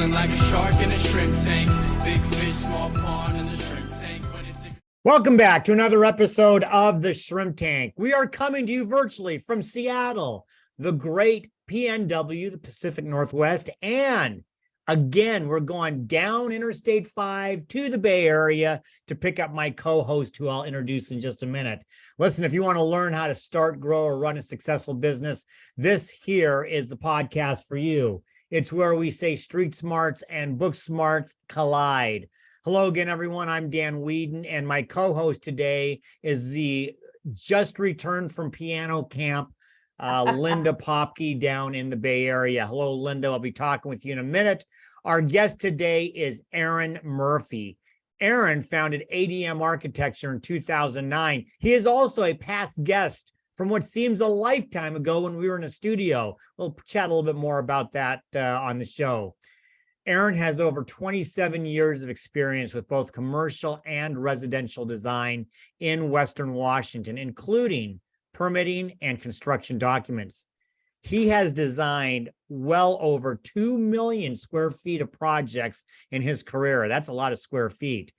Swimming like a shark in a shrimp tank. Big fish, small pond in the shrimp tank. Welcome back to another episode of the Shrimp Tank. We are coming to you virtually from Seattle, the great PNW, the Pacific Northwest, and again, we're going down Interstate 5 to the Bay Area to pick up my co-host, who I'll introduce in just a minute. Listen, if you want to learn how to start, grow, or run a successful business, this here is the podcast for you. It's where we say street smarts and book smarts collide. Hello again, everyone. I'm Dan Whedon, and my co-host today is the just returned from piano camp, Linda Popke down in the Bay Area. Hello, Linda. I'll be talking with you in a minute. Our guest today is Aaron Murphy. Aaron founded ADM Architecture in 2009. He is also a past guest from what seems a lifetime ago when we were in a studio. We'll chat a little bit more about that on the show. Aaron has over 27 years of experience with both commercial and residential design in Western Washington, including permitting and construction documents. He has designed well over 2 million square feet of projects in his career. That's a lot of square feet.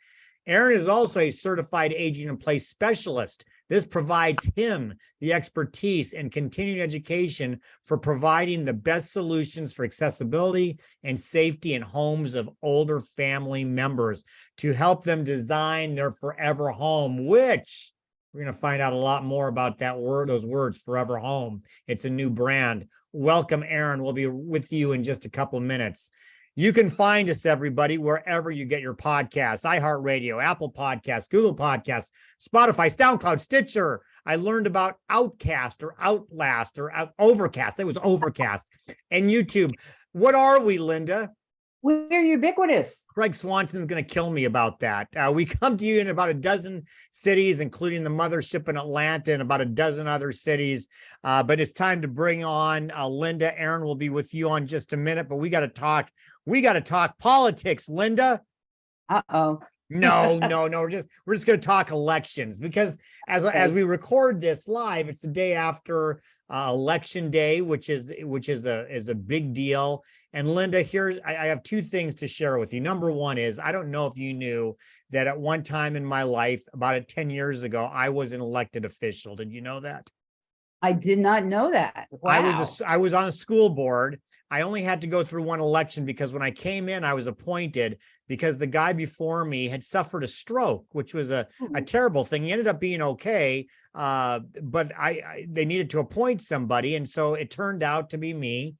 Aaron is also a certified aging in place specialist. This provides him the expertise and continuing education for providing the best solutions for accessibility and safety in homes of older family members to help them design their forever home, which we're going to find out a lot more about that word, those words, forever home. It's a new brand. Welcome, Aaron. We'll be with you in just a couple of minutes. You can find us, everybody, wherever you get your podcasts: iHeartRadio, Apple Podcasts, Google Podcasts, Spotify, SoundCloud, Stitcher. I learned about Outcast or Outlast or Overcast. It was Overcast. And YouTube. What are we, Linda? We're ubiquitous. Craig Swanson's going to kill me about that. We come to you in about a dozen cities, including the mothership in Atlanta and about a dozen other cities. But it's time to bring on Linda. Aaron will be with you on just a minute, but we got to talk. We got to talk politics, Linda. Uh-oh. No. We're just going to talk elections, because as we record this live, it's the day after Election Day, which is a big deal. And Linda, I have two things to share with you. Number one is, I don't know if you knew that at one time in my life, about 10 years ago, I was an elected official. Did you know that? I did not know that. Wow. I was on a school board. I only had to go through one election because when I came in, I was appointed because the guy before me had suffered a stroke, which was a terrible thing. He ended up being okay, but they needed to appoint somebody. And so it turned out to be me.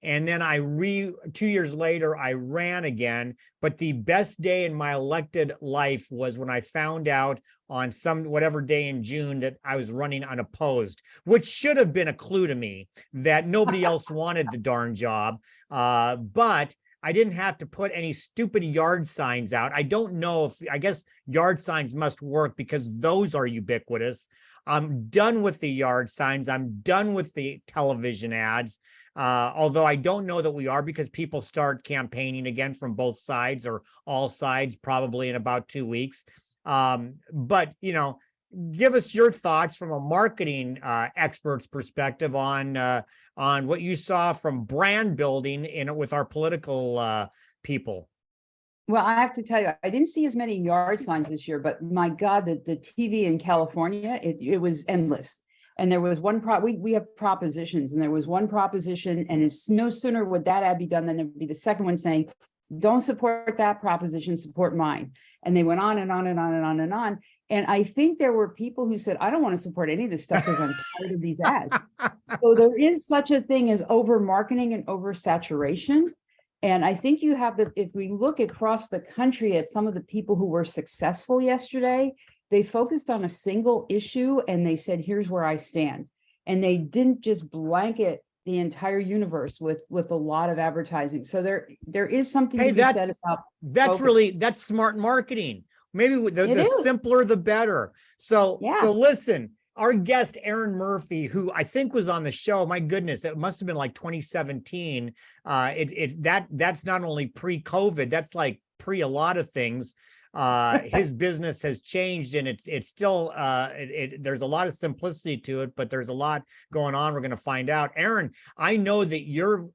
And then 2 years later, I ran again. But the best day in my elected life was when I found out on whatever day in June that I was running unopposed, which should have been a clue to me that nobody else wanted the darn job. But I didn't have to put any stupid yard signs out. I don't know I guess yard signs must work because those are ubiquitous. I'm done with the yard signs. I'm done with the television ads. Although I don't know that we are, because people start campaigning again from both sides or all sides probably in about 2 weeks. But, give us your thoughts from a marketing expert's perspective on what you saw from brand building with our political people. Well, I have to tell you, I didn't see as many yard signs this year, but my God, the TV in California, it was endless. And there was one we have propositions, and there was one proposition, and it's no sooner would that ad be done than there'd be the second one saying, don't support that proposition, support mine. And they went on and on and on and on and on. And I think there were people who said, I don't want to support any of this stuff because I'm tired of these ads. So there is such a thing as over marketing and oversaturation. And I think you have if we look across the country at some of the people who were successful yesterday, they focused on a single issue and they said, here's where I stand. And they didn't just blanket the entire universe with a lot of advertising. So there is something to be said about that's smart marketing. Maybe the simpler, the better. So listen, our guest, Aaron Murphy, who I think was on the show, my goodness, it must have been like 2017. That's not only pre-COVID, that's like pre a lot of things. his business has changed, and it's still there's a lot of simplicity to it, but there's a lot going on. We're going to find out. Aaron, I know that your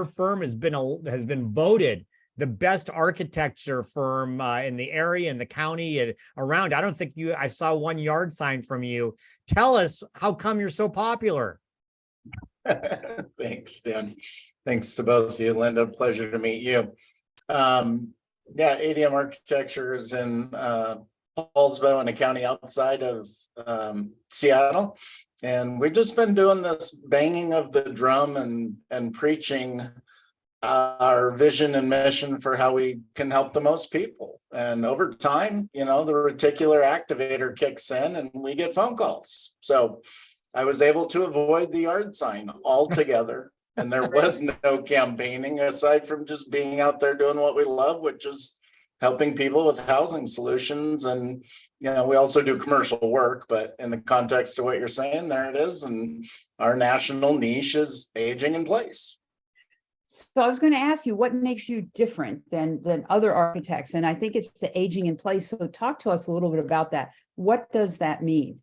firm has been voted the best architecture firm in the area, in the county, and around. I don't think I saw one yard sign from you. Tell us, how come you're so popular? Thanks, Dan. Thanks to both of you, Linda. Pleasure to meet you. Yeah, ADM Architecture is in Paulsbo, in a county outside of Seattle. And we've just been doing this banging of the drum and preaching our vision and mission for how we can help the most people. And over time, the reticular activator kicks in and we get phone calls. So I was able to avoid the yard sign altogether. And there was no campaigning aside from just being out there doing what we love, which is helping people with housing solutions. And, we also do commercial work, but in the context of what you're saying, there it is. And our national niche is aging in place. So I was going to ask you, what makes you different than other architects? And I think it's the aging in place. So talk to us a little bit about that. What does that mean?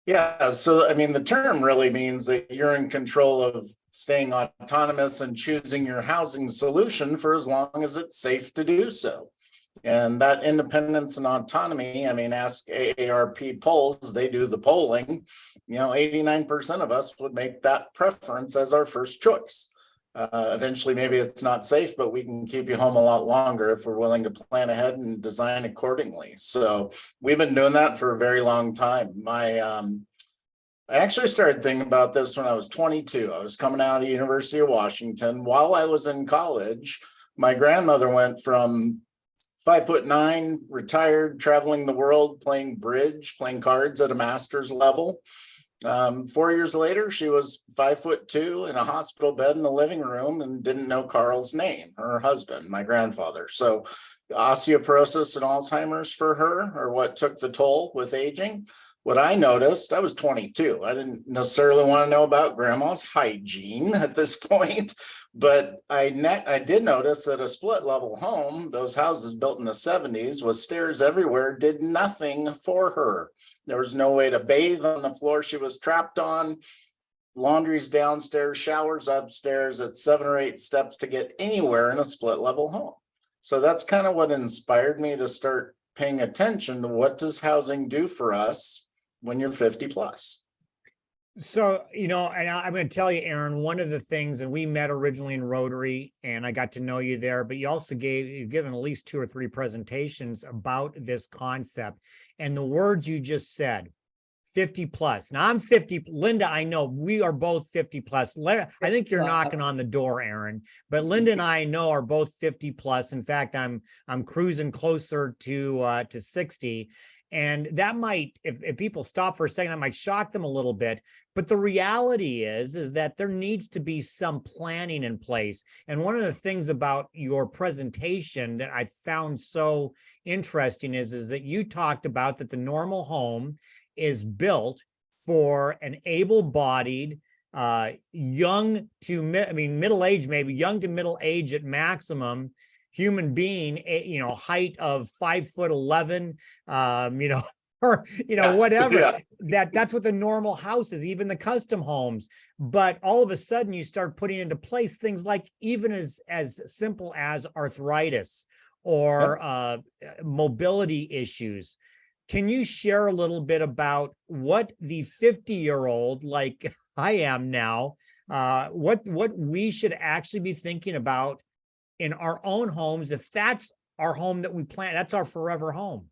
Yeah, so the term really means that you're in control of staying autonomous and choosing your housing solution for as long as it's safe to do so. And that independence and autonomy, ask AARP polls, they do the polling, 89% of us would make that preference as our first choice. Eventually, maybe it's not safe, but we can keep you home a lot longer if we're willing to plan ahead and design accordingly. So we've been doing that for a very long time. I actually started thinking about this when I was 22. I was coming out of University of Washington. While I was in college, my grandmother went from 5'9", retired, traveling the world, playing bridge, playing cards at a master's level. 4 years later, she was 5'2" in a hospital bed in the living room and didn't know Carl's name, her husband, my grandfather. So osteoporosis and Alzheimer's for her are what took the toll with aging. What I noticed, I was 22. I didn't necessarily want to know about grandma's hygiene at this point, but I did notice that a split level home, those houses built in the 70s with stairs everywhere, did nothing for her. There was no way to bathe on the floor she was trapped on. Laundry's downstairs, showers upstairs at 7 or 8 steps to get anywhere in a split level home. So that's kind of what inspired me to start paying attention to what does housing do for us when you're 50 plus. So, and I'm going to tell you, Aaron, one of the things, and we met originally in Rotary and I got to know you there, but you've given at least 2 or 3 presentations about this concept and the words you just said, 50 plus. Now I'm 50, Linda, I know we are both 50 plus. I think you're knocking on the door, Aaron, but Linda and I know are both 50 plus. In fact, I'm cruising closer to 60. And that might, if people stop for a second, that might shock them a little bit. But the reality is that there needs to be some planning in place. And one of the things about your presentation that I found so interesting is that you talked about that the normal home is built for an able-bodied, young to middle-aged, maybe young to middle age at maximum, human being, height of 5'11", or whatever. Yeah. That's what the normal house is, even the custom homes. But all of a sudden, you start putting into place things like even as simple as arthritis or mobility issues. Can you share a little bit about what the 50-year-old, like I am now, what we should actually be thinking about in our own homes, if that's our home that we plan, that's our forever home?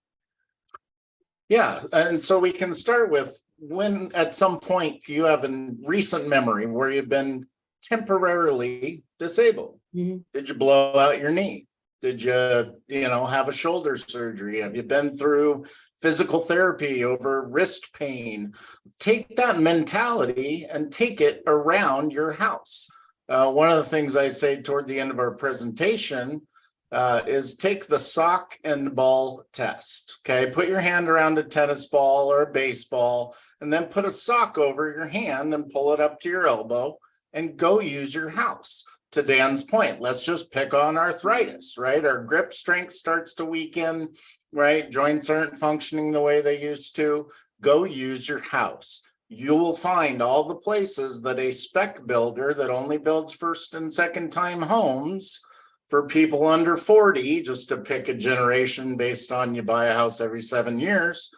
Yeah, and so we can start with when at some point you have a recent memory where you've been temporarily disabled. Mm-hmm. Did you blow out your knee? Did you, have a shoulder surgery? Have you been through physical therapy over wrist pain? Take that mentality and take it around your house. One of the things I say toward the end of our presentation is take the sock and ball test. Okay, put your hand around a tennis ball or a baseball, and then put a sock over your hand and pull it up to your elbow and go use your house. to Dan's point, let's just pick on arthritis, right? Our grip strength starts to weaken, right? Joints aren't functioning the way they used to. Go use your house. You will find all the places that a spec builder that only builds first and second time homes for people under 40, just to pick a generation based on you buy a house every 7 years,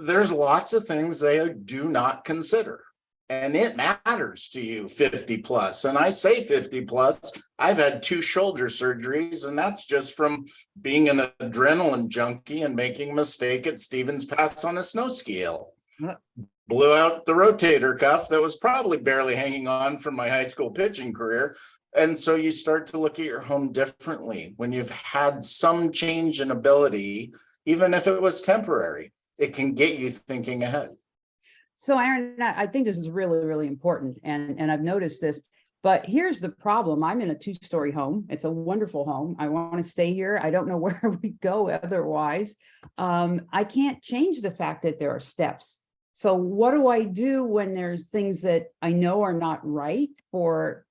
there's lots of things they do not consider. And it matters to you 50 plus. And I say 50 plus, I've had 2 shoulder surgeries, and that's just from being an adrenaline junkie and making a mistake at Stevens Pass on a snow ski hill. Blew out the rotator cuff that was probably barely hanging on from my high school pitching career. And so you start to look at your home differently when you've had some change in ability, even if it was temporary. It can get you thinking ahead. So Aaron, I think this is really, really important. And I've noticed this, but here's the problem. I'm in a 2-story home. It's a wonderful home. I want to stay here. I don't know where we go otherwise. I can't change the fact that there are steps. So what do I do when there's things that I know are not right for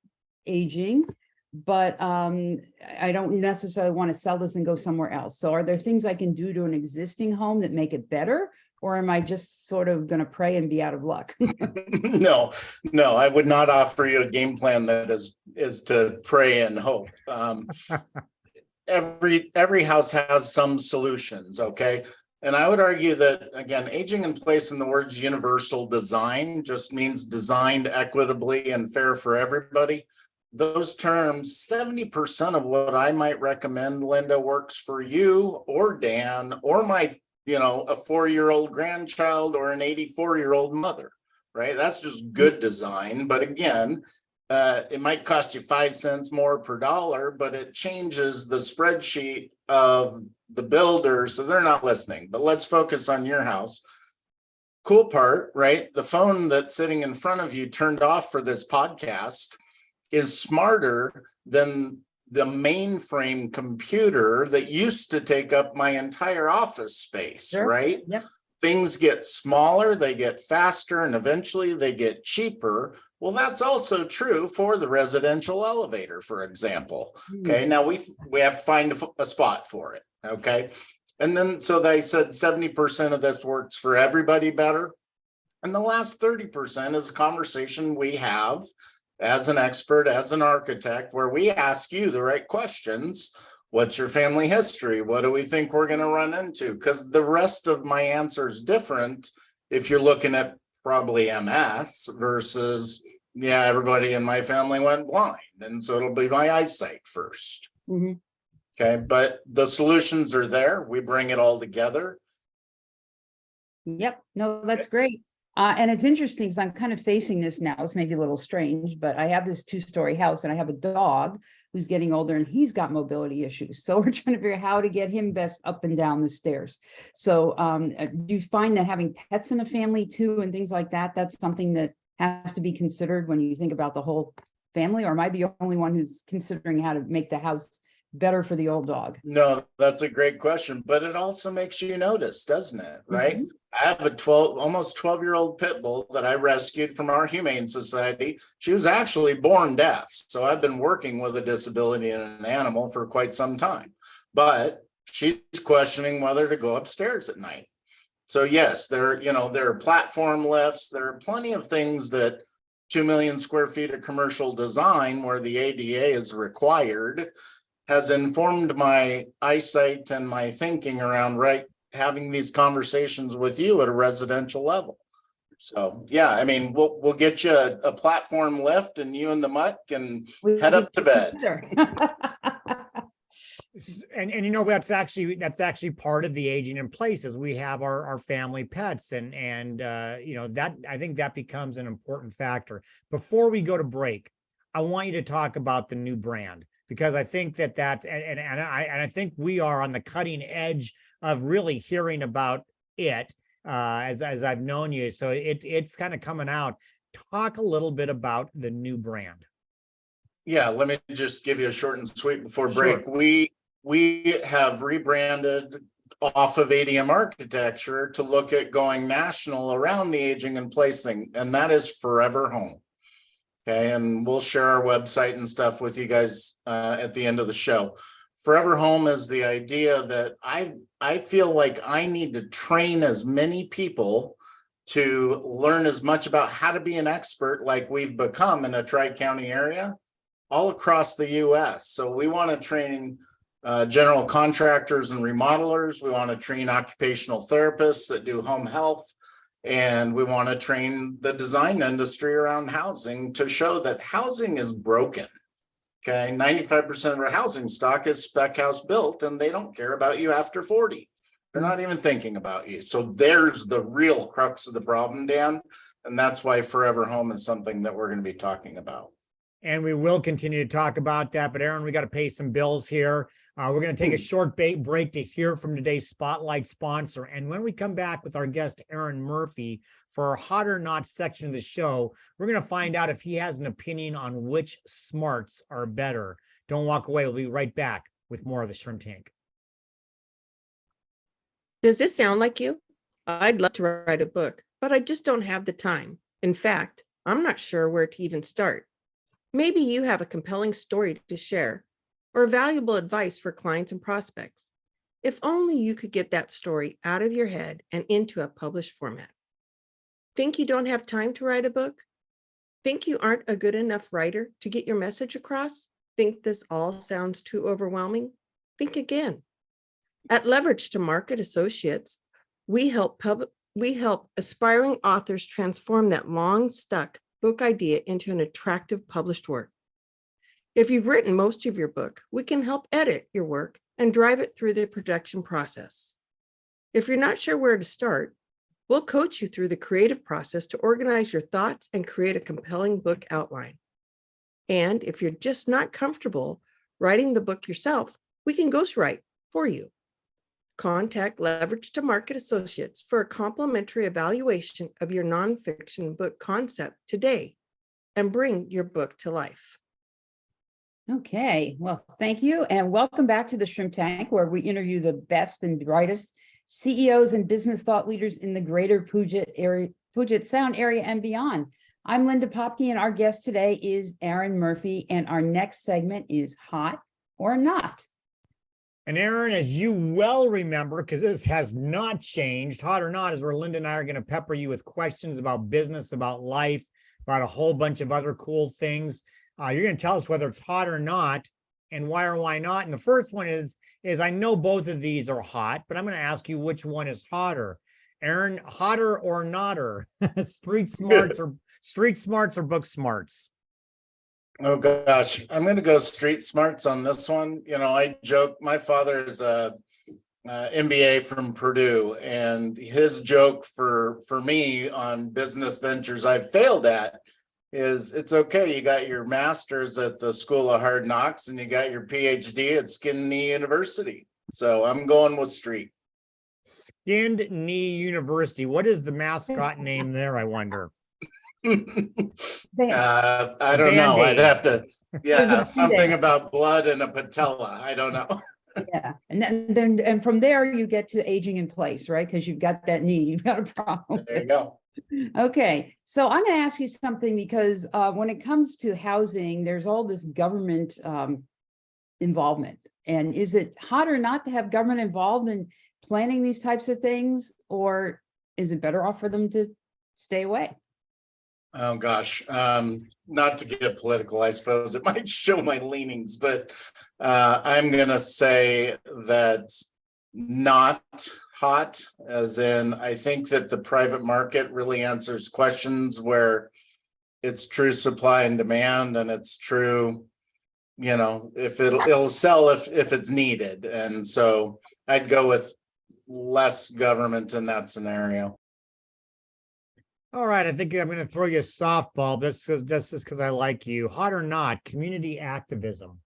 aging, but I don't necessarily want to sell this and go somewhere else? So are there things I can do to an existing home that make it better? Or am I just sort of going to pray and be out of luck? No, I would not offer you a game plan that is to pray and hope. Every house has some solutions, okay? And I would argue that, again, aging in place in the words universal design just means designed equitably and fair for everybody. Those terms, 70% of what I might recommend, Linda, works for you or Dan or my a 4-year-old grandchild or an 84-year-old mother, right? That's just good design. But again, it might cost you 5 cents more per dollar, but it changes the spreadsheet of the builder. So they're not listening, but let's focus on your house. Cool part, right? The phone that's sitting in front of you turned off for this podcast is smarter than the mainframe computer that used to take up my entire office space, Sure. right? Yep. Things get smaller, they get faster, and eventually they get cheaper. Well, that's also true for the residential elevator, for example. Okay, now we have to find a spot for it, okay? And then, so they said 70% of this works for everybody better. And the last 30% is a conversation we have as an expert, as an architect, where we ask you the right questions. What's your family history? What do we think we're going to run into? Because the rest of my answer is different if you're looking at probably MS versus, yeah, everybody in my family went blind. And so it'll be my eyesight first. Mm-hmm. Okay, but the solutions are there. We bring it all together. Yep. No, that's great. And it's interesting because I'm kind of facing this now. It's maybe a little strange, but I have this 2-story house and I have a dog who's getting older and he's got mobility issues. So we're trying to figure out how to get him best up and down the stairs. So do you find that having pets in a family too and things like that, that's something that has to be considered when you think about the whole family? Or am I the only one who's considering how to make the house better for the old dog? No, that's a great question, but it also makes you notice, doesn't it? Right? Mm-hmm. I have a almost 12-year-old pit bull that I rescued from our Humane Society. She was actually born deaf. So I've been working with a disability in an animal for quite some time, but she's questioning whether to go upstairs at night. So yes, there are platform lifts. There are plenty of things that 2 million square feet of commercial design where the ADA is required has informed my eyesight and my thinking around having these conversations with you at a residential level. So yeah, I mean, we'll get you a platform lift and you and the mutt can head up to bed. And that's actually part of the aging in place is we have our family pets and that I think that becomes an important factor. Before we go to break, I want you to talk about the new brand, because I think I think we are on the cutting edge of really hearing about it as I've known you. So it's kind of coming out. Talk a little bit about the new brand. Yeah, let me just give you a short and sweet before break. Sure. We have rebranded off of ADM Architecture to look at going national around the aging in place thing, and that is Forever Home. Okay, and we'll share our website and stuff with you guys at the end of the show. Forever Home is the idea that I feel like I need to train as many people to learn as much about how to be an expert like we've become in a Tri-County area all across the US. So we want to train general contractors and remodelers. We want to train occupational therapists that do home health. And we want to train the design industry around housing to show that housing is broken. Okay, 95% of our housing stock is spec house built, and they don't care about you after 40. They're not even thinking about you. So there's the real crux of the problem, Dan. And that's why Forever Home is something that we're going to be talking about. And we will continue to talk about that. But Aaron, we got to pay some bills here. We're going to take a short break to hear from today's Spotlight sponsor. And when we come back with our guest, Aaron Murphy, for our Hot or Not section of the show, we're going to find out if he has an opinion on which smarts are better. Don't walk away. We'll be right back with more of the Shrimp Tank. Does this sound like you? I'd love to write a book, but I just don't have the time. In fact, I'm not sure where to even start. Maybe you have a compelling story to share or valuable advice for clients and prospects. If only you could get that story out of your head and into a published format. Think you don't have time to write a book? Think you aren't a good enough writer to get your message across? Think this all sounds too overwhelming? Think again. At Leverage to Market Associates, we help aspiring authors transform that long-stuck book idea into an attractive published work. If you've written most of your book, we can help edit your work and drive it through the production process. If you're not sure where to start, we'll coach you through the creative process to organize your thoughts and create a compelling book outline. And if you're just not comfortable writing the book yourself, we can ghostwrite for you. Contact Leverage to Market Associates for a complimentary evaluation of your nonfiction book concept today and bring your book to life. Okay, well, thank you. And welcome back to the Shrimp Tank, where we interview the best and brightest CEOs and business thought leaders in the greater Puget Sound area and beyond. I'm Linda Popke, and our guest today is Aaron Murphy. And our next segment is Hot or Not. And Aaron, as you well remember, because this has not changed, Hot or Not is where Linda and I are going to pepper you with questions about business, about life, about a whole bunch of other cool things. You're going to tell us whether it's hot or not and why or why not. And the first one is I know both of these are hot, but I'm going to ask you which one is hotter. Aaron, hotter or notter? Street smarts or book smarts? Oh gosh, I'm going to go street smarts on this one. You know, I joke, my father is a MBA from Purdue, and his joke for me on business ventures I've failed at is it's okay. You got your master's at the School of Hard Knocks and you got your PhD at Skin Knee University. So I'm going with street. Skinned Knee University. What is the mascot name there, I wonder? I don't know. I'd have to, something about blood and a patella. I don't know. Yeah, and then from there you get to aging in place, right? Because you've got that knee, you've got a problem. There you go. Okay, so I'm going to ask you something because when it comes to housing, there's all this government involvement. And is it hot or not to have government involved in planning these types of things, or is it better off for them to stay away? Oh gosh, not to get political, I suppose it might show my leanings, but I'm gonna say that not hot, as in I think that the private market really answers questions where it's true supply and demand, and it's true, you know, if it'll sell if it's needed. And so I'd go with less government in that scenario. All right, I think I'm going to throw you a softball. That's just because I like you. Hot or not, community activism.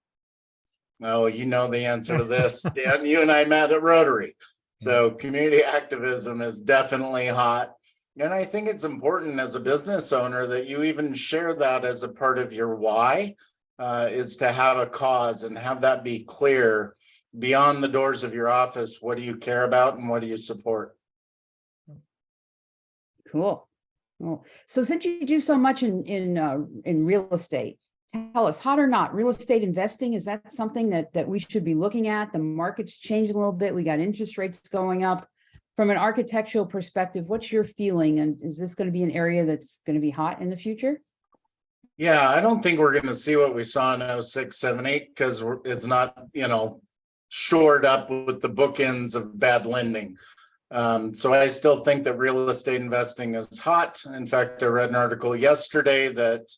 Oh, you know the answer to this. Dan, you and I met at Rotary. So community activism is definitely hot. And I think it's important as a business owner that you even share that as a part of your why, is to have a cause and have that be clear beyond the doors of your office. What do you care about and what do you support? Cool. Well, so since you do so much in real estate, tell us, hot or not, real estate investing, is that something that we should be looking at? The market's changed a little bit. We got interest rates going up. From an architectural perspective, what's your feeling? And is this going to be an area that's going to be hot in the future? Yeah, I don't think we're going to see what we saw in 06, 7, 8 because it's not, shored up with the bookends of bad lending. So I still think that real estate investing is hot. In fact, I read an article yesterday that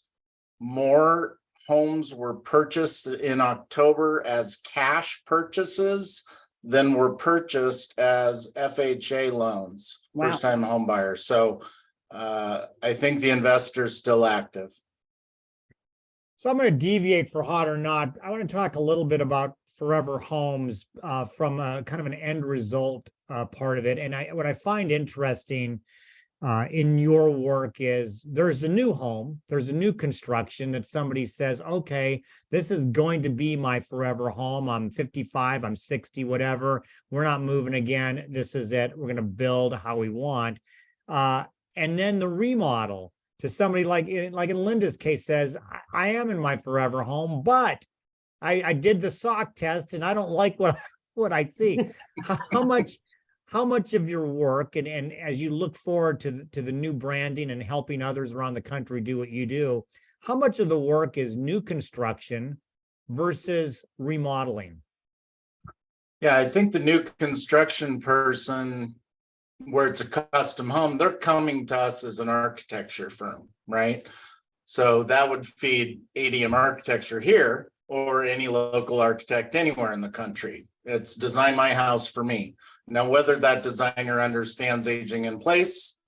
more homes were purchased in October as cash purchases than were purchased as FHA loans, Wow. first-time home buyers. So I think the investor's still active. So I'm going to deviate for hot or not. I want to talk a little bit about forever homes from a kind of an end result part of it. And what I find interesting in your work is there's a new home, there's a new construction that somebody says, okay, this is going to be my forever home. I'm 55, I'm 60, whatever. We're not moving again. This is it. We're going to build how we want. And then the remodel to somebody like in Linda's case says, I am in my forever home, but I did the sock test and I don't like what I see. How much of your work and as you look forward to the new branding and helping others around the country do what you do, how much of the work is new construction versus remodeling? Yeah, I think the new construction person, where it's a custom home, they're coming to us as an architecture firm, right? So that would feed ADM Architecture here or any local architect anywhere in the country. It's design my house for me. Now, whether that designer understands aging in place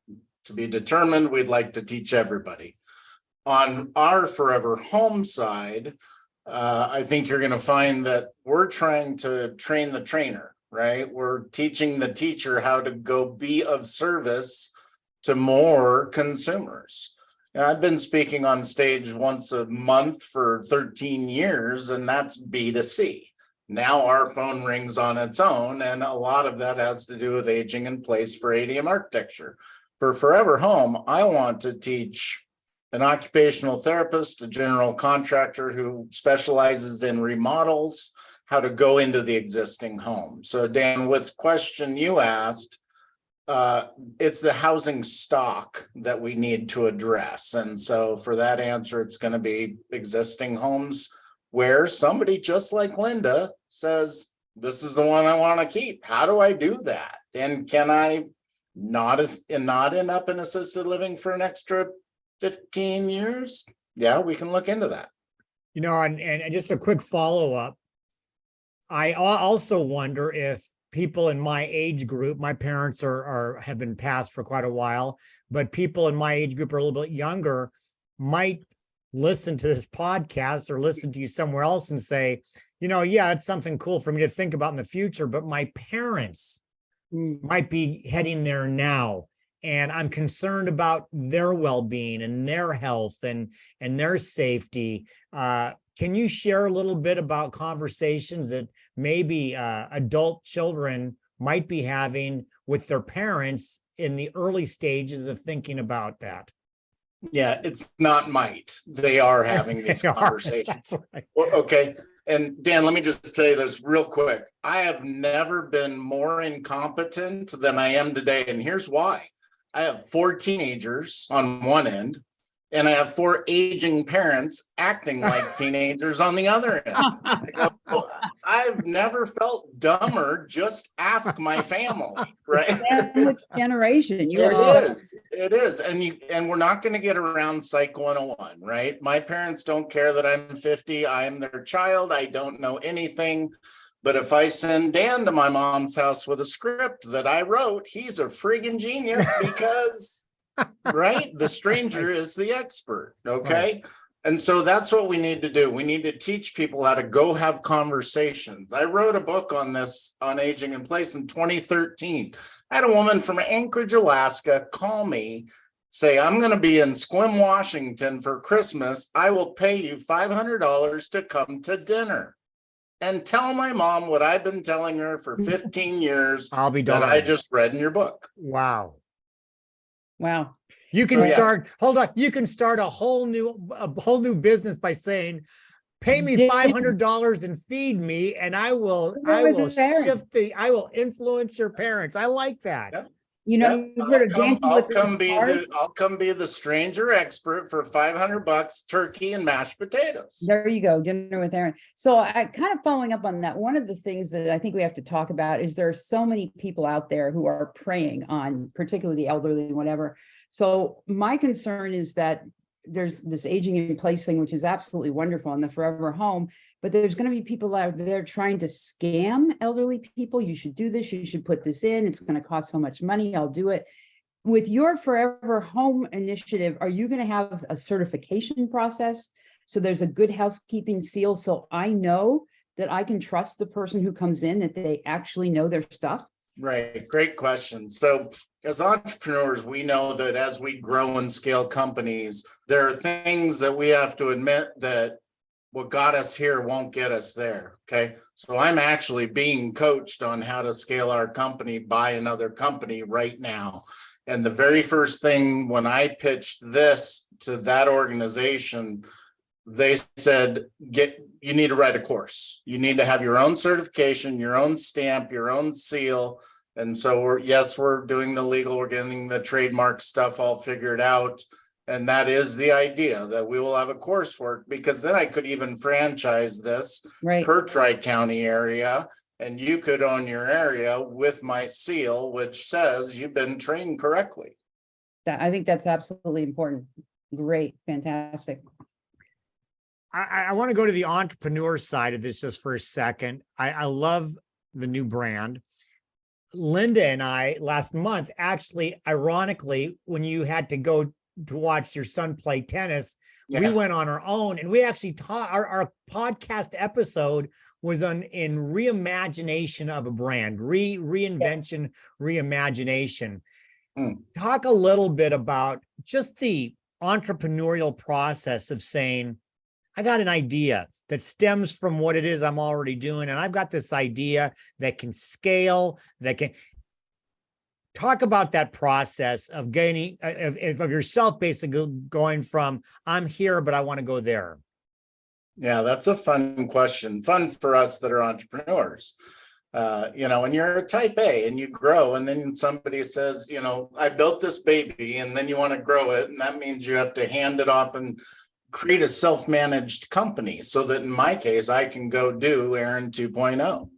to be determined, we'd like to teach everybody. On our forever home side, I think you're going to find that we're trying to train the trainer, right? We're teaching the teacher how to go be of service to more consumers. Now, I've been speaking on stage once a month for 13 years, and that's B2C. Now our phone rings on its own, and a lot of that has to do with aging in place for ADM Architecture. For Forever Home, I want to teach an occupational therapist, a general contractor who specializes in remodels, how to go into the existing home. So Dan, with question you asked, it's the housing stock that we need to address. And so for that answer, it's going to be existing homes where somebody just like Linda says, this is the one I want to keep. How do I do that? And can I not end up in assisted living for an extra 15 years? Yeah, we can look into that. And just a quick follow-up. I also wonder if people in my age group, my parents have been passed for quite a while, but people in my age group are a little bit younger, might listen to this podcast or listen to you somewhere else and say, yeah, it's something cool for me to think about in the future, but my parents might be heading there now. And I'm concerned about their well-being and their health and their safety. Can you share a little bit about conversations that maybe adult children might be having with their parents in the early stages of thinking about that? Yeah, it's not might. They are having these conversations. Right. Well, okay. And Dan, let me just tell you this real quick. I have never been more incompetent than I am today. And here's why. I have 4 teenagers on one end, and I have 4 aging parents acting like teenagers on the other end. I've never felt dumber. Just ask my family, right? Which generation? It is. And we're not going to get around Psych 101, right? My parents don't care that I'm 50. I am their child. I don't know anything. But if I send Dan to my mom's house with a script that I wrote, he's a friggin' genius because, right? The stranger is the expert, okay? Right. And so that's what we need to do. We need to teach people how to go have conversations. I wrote a book on this, on aging in place in 2013. I had a woman from Anchorage, Alaska, call me, say, I'm going to be in Sequim, Washington for Christmas. I will pay you $500 to come to dinner. And tell my mom what I've been telling her for 15 years. I'll be that I just read in your book. Wow. Wow. You can So, yes. start, hold on, you can start a whole new business by saying, pay me Did- $500 and feed me, and I will With parents. I will influence your parents. I like that. Yep. You know, Yep, you've heard of Dancing with the Stars? I'll come be the stranger expert for $500, turkey and mashed potatoes. There you go, dinner with Aaron. So I kind of following up on that, one of the things that I think we have to talk about is there are so many people out there who are preying on particularly the elderly and whatever. So my concern is that there's this aging in place thing, which is absolutely wonderful in the forever home, but there's going to be people out there trying to scam elderly people. You should do this, you should put this in, it's going to cost so much money, I'll do it. With your forever home initiative, are you going to have a certification process? So there's a good housekeeping seal, so I know that I can trust the person who comes in, that they actually know their stuff? Right, great question. So as entrepreneurs, we know that as we grow and scale companies, there are things that we have to admit that what got us here won't get us there. Okay. So I'm actually being coached on how to scale our company by another company right now. And the very first thing when I pitched this to that organization, they said, you need to write a course. You need to have your own certification, your own stamp, your own seal. And so we're doing the legal, we're getting the trademark stuff all figured out. And that is the idea, that we will have a coursework, because then I could even franchise this Right. per Tri-County area, and you could own your area with my seal, which says you've been trained correctly. I think that's absolutely important. Great, fantastic. I want to go to the entrepreneur side of this just for a second. I love the new brand. Linda and I last month, actually, ironically, when you had to go to watch your son play tennis, we went on our own, and we actually taught our podcast episode was in reimagination of a brand, reinvention, reimagination. Talk a little bit about just the entrepreneurial process of saying, I got an idea that stems from what it is I'm already doing, and I've got this idea that can scale, that can talk about that process of gaining of yourself, basically going from I'm here, but I want to go there. Yeah, that's a fun question. Fun for us that are entrepreneurs. When you're a type A and you grow, and then somebody says, I built this baby, and then you want to grow it. And that means you have to hand it off and create a self-managed company, so that in my case, I can go do Aaron 2.0,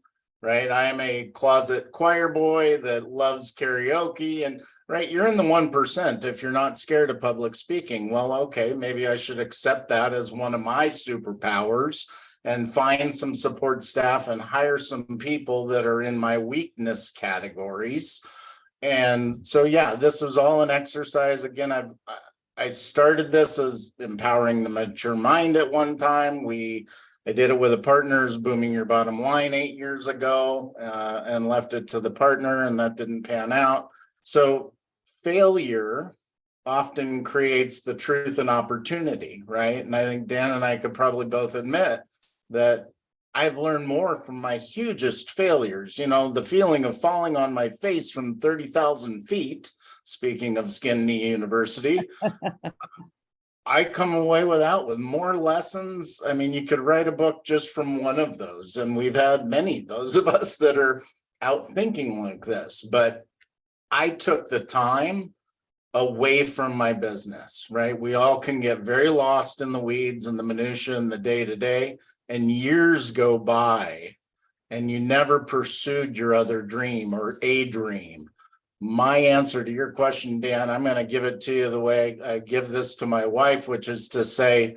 right? I am a closet choir boy that loves karaoke, and right, you're in the 1% if you're not scared of public speaking. Well, okay, maybe I should accept that as one of my superpowers and find some support staff and hire some people that are in my weakness categories. And so, yeah, this was all an exercise. Again, I started this as empowering the mature mind at one time. I did it with a partner's Booming Your Bottom Line 8 years ago, and left it to the partner, and that didn't pan out. So failure often creates the truth and opportunity, right? And I think Dan and I could probably both admit that I've learned more from my hugest failures. The feeling of falling on my face from 30,000 feet, speaking of Skin Knee University, I come away with more lessons. I mean, you could write a book just from one of those. And we've had many, those of us that are out thinking like this. But I took the time away from my business, right? We all can get very lost in the weeds and the minutia and the day-to-day, and years go by and you never pursued your other dream or a dream. My answer to your question, Dan, I'm going to give it to you the way I give this to my wife, which is to say,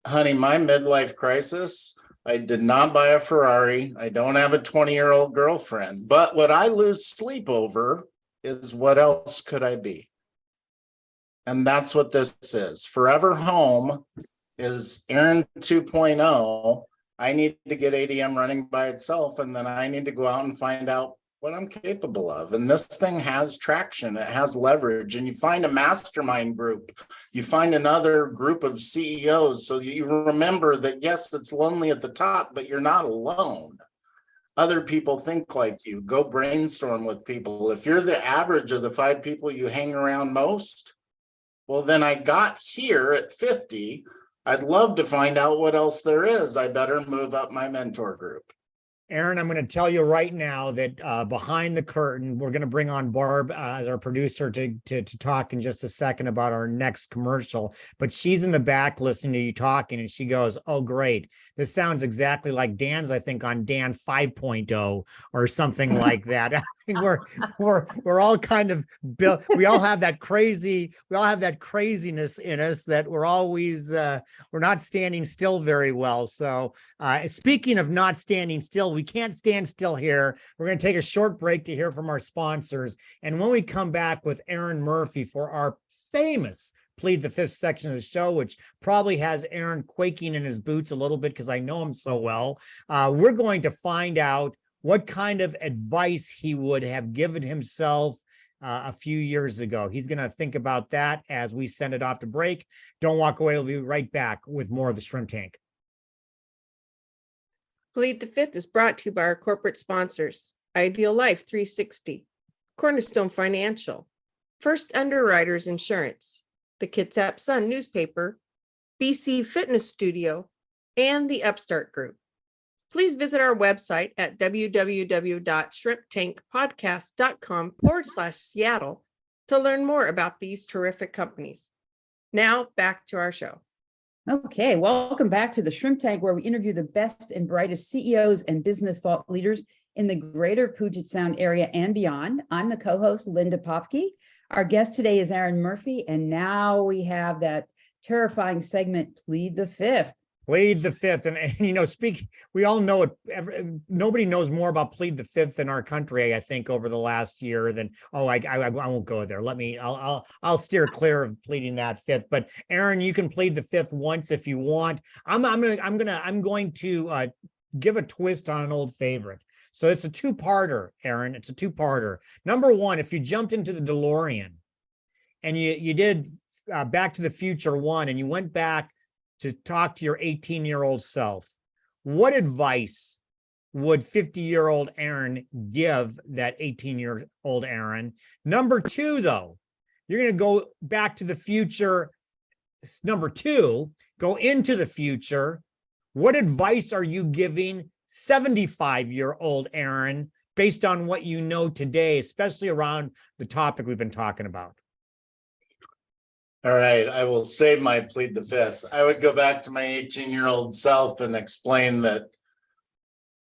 honey, my midlife crisis, I did not buy a Ferrari. I don't have a 20-year-old girlfriend, but what I lose sleep over is what else could I be? And that's what this is. Forever Home is Aaron 2.0. I need to get ADM running by itself, and then I need to go out and find out what I'm capable of. And this thing has traction, it has leverage, and you find a mastermind group, you find another group of CEOs. So you remember that, yes, it's lonely at the top, but you're not alone. other people think like you. Go brainstorm with people. If you're the average of the 5 people you hang around most, well, then I got here at 50. I'd love to find out what else there is. I better move up my mentor group. Aaron, I'm going to tell you right now that behind the curtain, we're going to bring on Barb as our producer to talk in just a second about our next commercial. But she's in the back listening to you talking, and she goes, "Oh, great! This sounds exactly like Dan's. I think on Dan 5.0 or something like that." I mean, we're all kind of built. We all have that craziness in us that we're always we're not standing still very well. So speaking of not standing still, we can't stand still here. We're going to take a short break to hear from our sponsors. And when we come back with Aaron Murphy for our famous Plead the Fifth section of the show, which probably has Aaron quaking in his boots a little bit because I know him so well, we're going to find out what kind of advice he would have given himself a few years ago. He's going to think about that as we send it off to break. Don't walk away. We'll be right back with more of the Shrimp Tank. Plead the Fifth is brought to you by our corporate sponsors, Ideal Life 360, Cornerstone Financial, First Underwriters Insurance, the Kitsap Sun newspaper, BC Fitness Studio, and the Upstart Group. Please visit our website at www.shrimptankpodcast.com/Seattle to learn more about these terrific companies. Now back to our show. Okay, welcome back to the Shrimp Tank, where we interview the best and brightest CEOs and business thought leaders in the greater Puget Sound area and beyond. I'm the co-host, Linda Popke. Our guest today is Aaron Murphy, and now we have that terrifying segment, Plead the Fifth. Plead the Fifth. And we all know it. Nobody knows more about Plead the Fifth in our country, I think, over the last year than, I won't go there. I'll steer clear of pleading that fifth. But Aaron, you can plead the fifth once if you want. I'm going to give a twist on an old favorite. So it's a two-parter, Aaron. It's a two-parter. Number one, if you jumped into the DeLorean and you did Back to the Future 1 and you went back to talk to your 18-year-old self, what advice would 50-year-old Aaron give that 18-year-old Aaron? Number two, though, you're going to go back to the future. Number two, go into the future. What advice are you giving 75-year-old Aaron based on what you know today, especially around the topic we've been talking about? All right, I will save my plead the fifth. I would go back to my 18-year-old self and explain that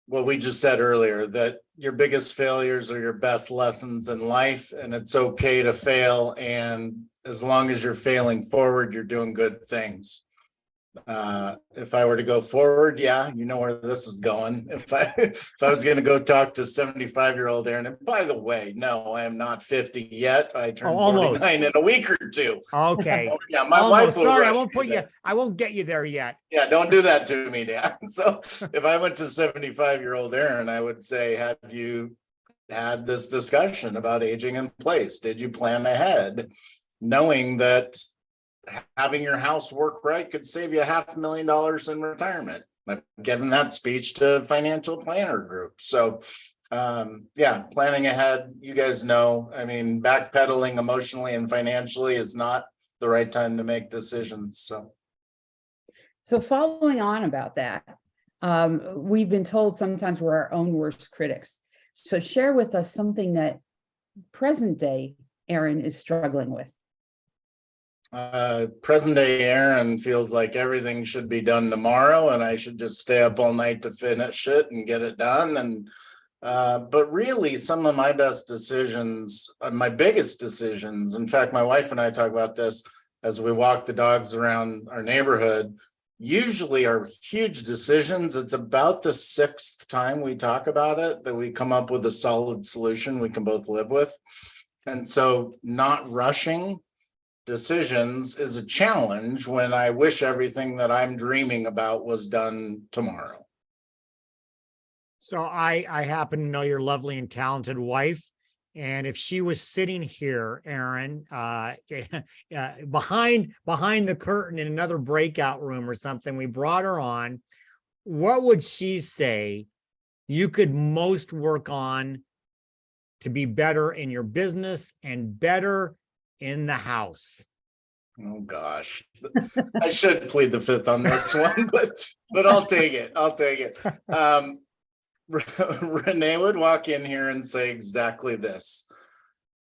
what we just said earlier, that your biggest failures are your best lessons in life, and it's okay to fail. And as long as you're failing forward, you're doing good things. If I were to go forward, yeah, you know where this is going. If I was going to go talk to 75-year-old Aaron, and by the way, no, I am not 50 yet. I turned 49 in a week or two. Okay. Yeah, my wife will Sorry, I rush won't me there. I won't get you there yet. Yeah, don't do that to me, Dan. So if I went to 75-year-old Aaron, I would say, have you had this discussion about aging in place? Did you plan ahead, knowing that having your house work right could save you $500,000 in retirement? I've given that speech to financial planner groups. So yeah, planning ahead, you guys know, I mean, backpedaling emotionally and financially is not the right time to make decisions. So following on about that, we've been told sometimes we're our own worst critics. So share with us something that present day Aaron is struggling with. Present day Aaron feels like everything should be done tomorrow and I should just stay up all night to finish it and get it done. And but really some of my best decisions, my biggest decisions, in fact, my wife and I talk about this as we walk the dogs around our neighborhood, usually are huge decisions. It's about the 6th time we talk about it that we come up with a solid solution we can both live with. And so not rushing decisions is a challenge when I wish everything that I'm dreaming about was done tomorrow. So I happen to know your lovely and talented wife. And if she was sitting here, Aaron, behind the curtain in another breakout room or something, we brought her on, what would she say you could most work on to be better in your business and better in the house? Oh, gosh. I should plead the fifth on this one, but I'll take it. I'll take it. Renee would walk in here and say exactly this.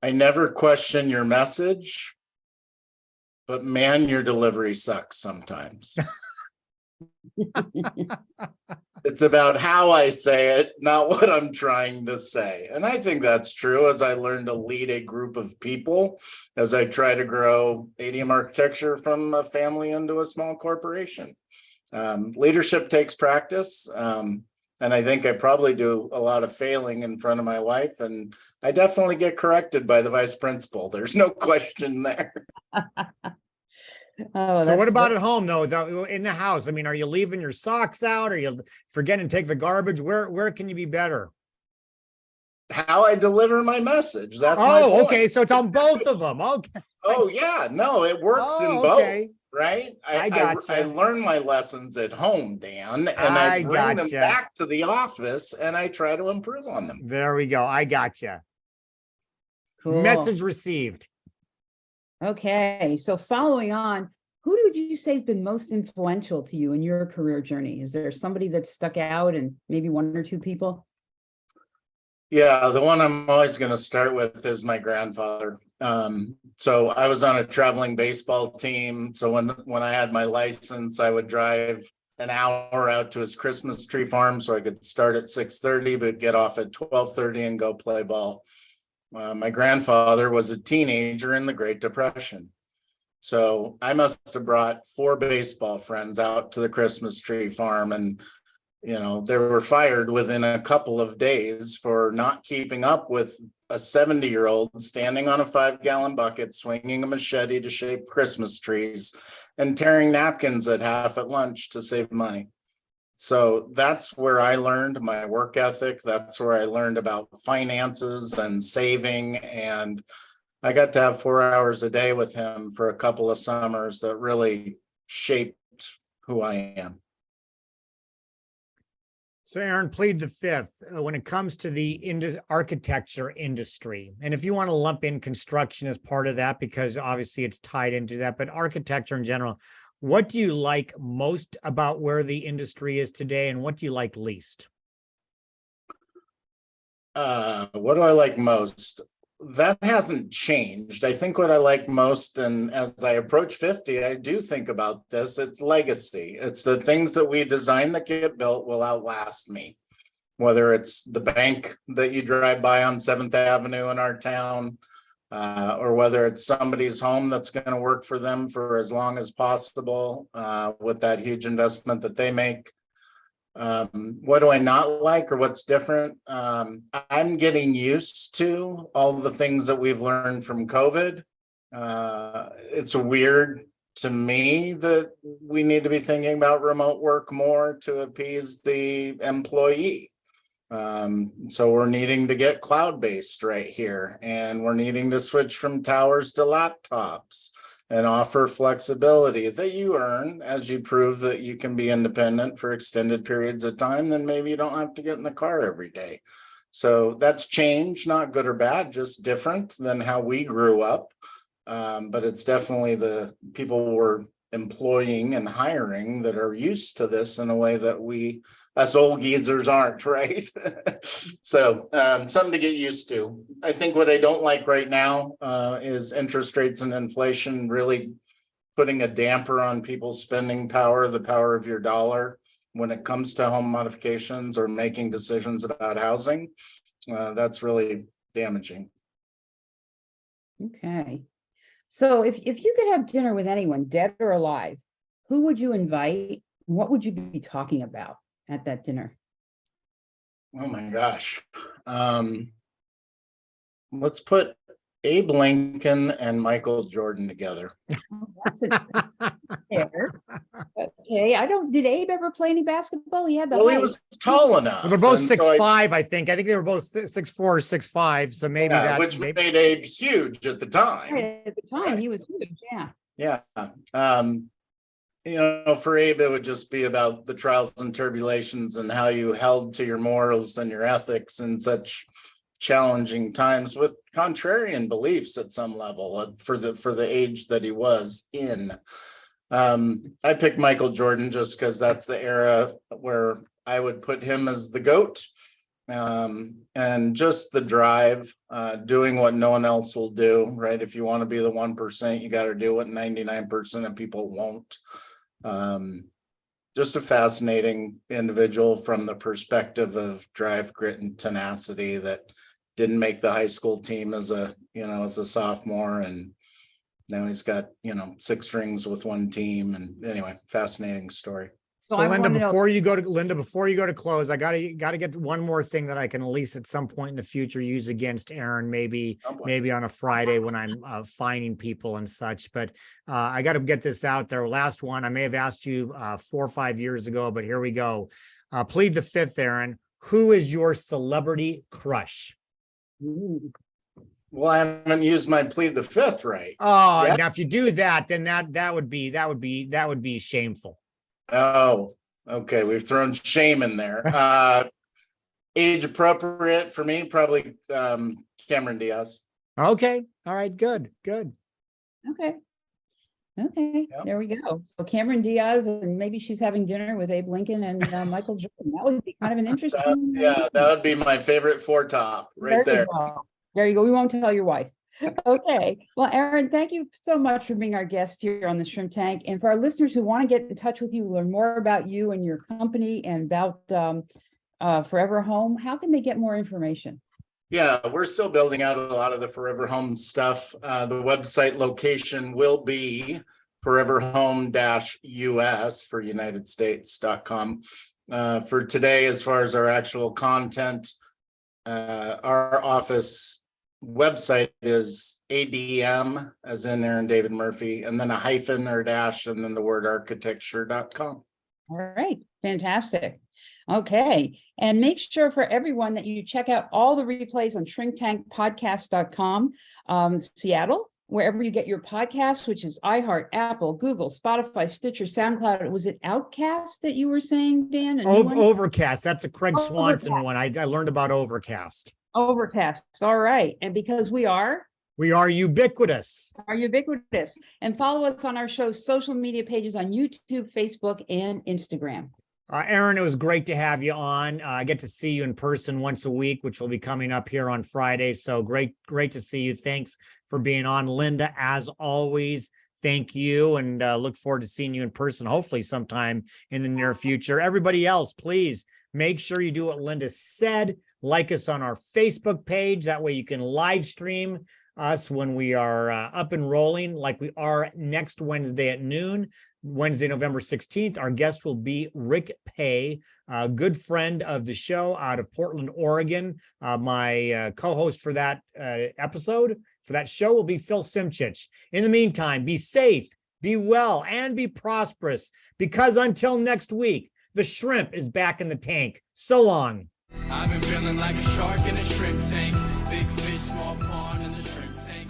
I never question your message, but man, your delivery sucks sometimes. It's about how I say it, not what I'm trying to say. And I think that's true as I learn to lead a group of people, as I try to grow ADM Architecture from a family into a small corporation. Leadership takes practice. And I think I probably do a lot of failing in front of my wife, and I definitely get corrected by the vice principal. There's no question there. Oh, So what about at home though, in the house? I mean, are you leaving your socks out? Are you forgetting to take the garbage? Where can you be better? How I deliver my message. That's my point. Okay. So it's on both of them. Okay. Oh yeah, no, it works in okay. both, right? I gotcha. I learn my lessons at home, Dan, and I I bring them gotcha. back to the office and I try to improve on them. There we go. I gotcha. Cool. Message received. Okay, so following on, who would you say has been most influential to you in your career journey? Is there somebody that stuck out, and maybe one or two people? Yeah, the one I'm always going to start with is my grandfather. So I was on a traveling baseball team. So when I had my license, I would drive an hour out to his Christmas tree farm so I could start at 6:30, but get off at 12:30 and go play ball. My grandfather was a teenager in the Great Depression. So I must have brought 4 baseball friends out to the Christmas tree farm, and they were fired within a couple of days for not keeping up with a 70-year-old standing on a 5-gallon bucket, swinging a machete to shape Christmas trees and tearing napkins at half at lunch to save money. So that's where I learned my work ethic. That's where I learned about finances and saving. And I got to have 4 hours a day with him for a couple of summers that really shaped who I am. So Aaron, plead the fifth when it comes to the architecture industry. And if you want to lump in construction as part of that, because obviously it's tied into that, but architecture in general, what do you like most about where the industry is today, and what do you like least? What do I like most? That hasn't changed. I think what I like most, and as I approach 50, I do think about this, it's legacy. It's the things that we design that get built will outlast me. Whether it's the bank that you drive by on 7th Avenue in our town, or whether it's somebody's home that's going to work for them for as long as possible with that huge investment that they make. What do I not like, or what's different? I'm getting used to all the things that we've learned from COVID. It's weird to me that we need to be thinking about remote work more to appease the employee. So we're needing to get cloud-based right here, and we're needing to switch from towers to laptops and offer flexibility that you earn as you prove that you can be independent for extended periods of time. Then maybe you don't have to get in the car every day. So that's change, not good or bad, just different than how we grew up. But it's definitely the people we're employing and hiring that are used to this in a way that us old geezers aren't, right? So something to get used to. I think what I don't like right now is interest rates and inflation really putting a damper on people's spending power, the power of your dollar when it comes to home modifications or making decisions about housing. That's really damaging. Okay. So if you could have dinner with anyone, dead or alive, who would you invite? What would you be talking about at that dinner? Oh my gosh. Let's put Abe Lincoln and Michael Jordan together. That's fair. Okay. Did Abe ever play any basketball? He had the Well, he height. was tall enough. Well, they're both and so 6'5", I think. I think they were both 6'4" or 6'5". So maybe yeah, that which made Abe huge at the time. Right, at the time, he was huge. Yeah. Yeah. For Abe, it would just be about the trials and tribulations and how you held to your morals and your ethics in such challenging times with contrarian beliefs at some level for the age that he was in. I picked Michael Jordan just because that's the era where I would put him as the GOAT. And just the drive, doing what no one else will do, right? If you want to be the 1%, you got to do what 99% of people won't. Just a fascinating individual from the perspective of drive, grit, and tenacity that didn't make the high school team as a sophomore, and now he's got 6 rings with one team. And anyway, fascinating story. So I Linda, wanna know- before you go to close, I gotta get one more thing that I can at least at some point in the future use against Aaron, maybe on a Friday when I'm fining people and such. But I got to get this out there. Last one, I may have asked you 4 or 5 years ago, but here we go. Plead the fifth, Aaron. Who is your celebrity crush? Ooh. Well, I haven't used my plead the fifth, right? Oh, Yeah. now if you do that, then that would be shameful. Oh, okay. We've thrown shame in there. Age appropriate for me, probably Cameron Diaz. Okay. All right. Good. Okay. Yep. There we go. So Cameron Diaz, and maybe she's having dinner with Abe Lincoln and Michael Jordan. That would be kind of an interesting. Yeah, that would be my favorite 4 top right there. There you go. We won't tell your wife. Okay. Well, Aaron, thank you so much for being our guest here on the Shrimp Tank. And for our listeners who want to get in touch with you, learn more about you and your company and about Forever Home, how can they get more information? Yeah, we're still building out a lot of the Forever Home stuff. The website location will be foreverhome-us for United States.com. For today, as far as our actual content, our office website is ADM, as in Aaron David Murphy, and then a hyphen or dash, and then the word architecture.com. All right. Fantastic. Okay. And make sure for everyone that you check out all the replays on shrinktankpodcast.com, Seattle, wherever you get your podcasts, which is iHeart, Apple, Google, Spotify, Stitcher, SoundCloud. Was it Outcast that you were saying, Dan? Overcast. That's a Craig Overcast. Swanson one. I learned about Overcast. Overcast. All right. And because we are ubiquitous. And follow us on our show's social media pages on YouTube, Facebook, and Instagram. Aaron, it was great to have you on. I get to see you in person once a week, which will be coming up here on Friday. So great to see you. Thanks for being on. Linda, as always, thank you, and look forward to seeing you in person, hopefully sometime in the near future. Everybody else, please make sure you do what Linda said. Like us on our Facebook page. That way you can live stream us when we are up and rolling, like we are next Wednesday at noon. Wednesday, November 16th. Our guest will be Rick Pay, a good friend of the show out of Portland, Oregon. My co-host for that episode, for that show, will be Phil Simchich. In the meantime, be safe, be well, and be prosperous, because until next week, the shrimp is back in the tank. So long. I've been feeling like a shark in a shrimp tank. Big fish, small pond in the shrimp tank.